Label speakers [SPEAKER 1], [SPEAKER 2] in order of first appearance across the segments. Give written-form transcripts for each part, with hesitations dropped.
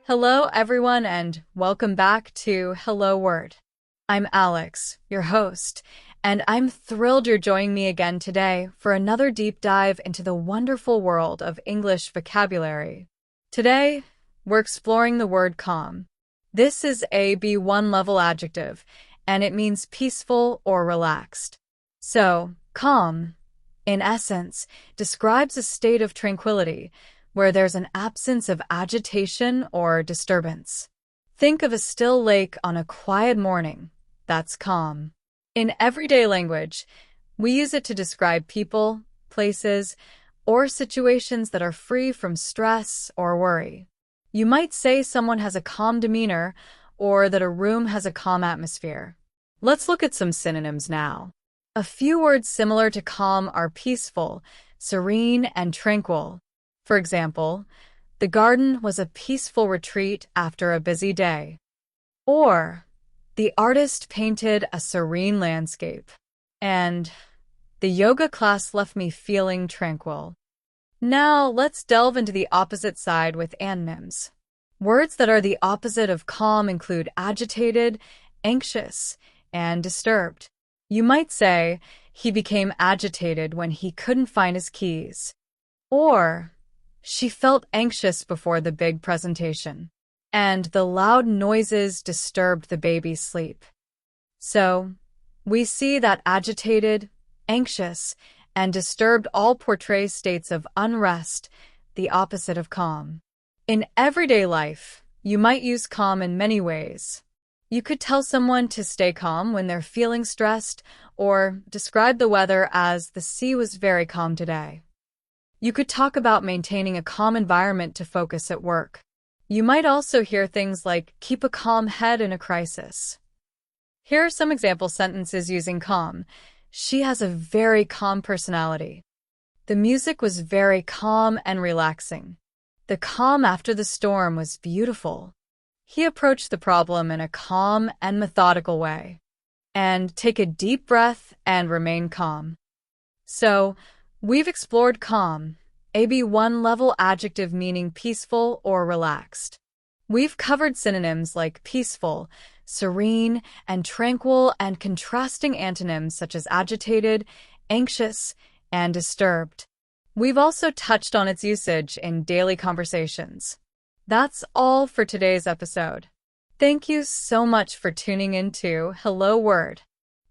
[SPEAKER 1] Hello, everyone, and welcome back to Hello Word. I'm Alex, your host, and I'm thrilled you're joining me again today for another deep dive into the wonderful world of English vocabulary. Today, we're exploring the word calm. This is a B1 level adjective, and it means peaceful or relaxed. So, calm, in essence, describes a state of tranquility, where there's an absence of agitation or disturbance. Think of a still lake on a quiet morning. That's calm. In everyday language, we use it to describe people, places, or situations that are free from stress or worry. You might say someone has a calm demeanor or that a room has a calm atmosphere. Let's look at some synonyms now. A few words similar to calm are peaceful, serene, and tranquil. For example, the garden was a peaceful retreat after a busy day. Or, the artist painted a serene landscape. And, the yoga class left me feeling tranquil. Now, let's delve into the opposite side with antonyms. Words that are the opposite of calm include agitated, anxious, and disturbed. You might say, he became agitated when he couldn't find his keys. Or, she felt anxious before the big presentation, and the loud noises disturbed the baby's sleep. So, we see that agitated, anxious, and disturbed all portray states of unrest, the opposite of calm. In everyday life, you might use calm in many ways. You could tell someone to stay calm when they're feeling stressed, or describe the weather as the sea was very calm today. You could talk about maintaining a calm environment to focus at work. You might also hear things like, keep a calm head in a crisis. Here are some example sentences using calm. She has a very calm personality. The music was very calm and relaxing. The calm after the storm was beautiful. He approached the problem in a calm and methodical way. And take a deep breath and remain calm. So, we've explored calm, a B1 level adjective meaning peaceful or relaxed. We've covered synonyms like peaceful, serene, and tranquil, and contrasting antonyms such as agitated, anxious, and disturbed. We've also touched on its usage in daily conversations. That's all for today's episode. Thank you so much for tuning into Hello Word.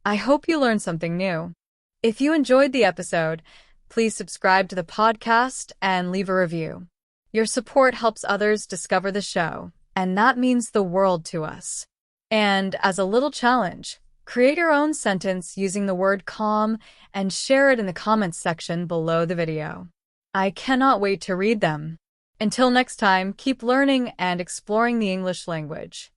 [SPEAKER 1] I hope you learned something new. If you enjoyed the episode, please subscribe to the podcast and leave a review. Your support helps others discover the show, and that means the world to us. And as a little challenge, create your own sentence using the word calm and share it in the comments section below the video. I cannot wait to read them. Until next time, keep learning and exploring the English language.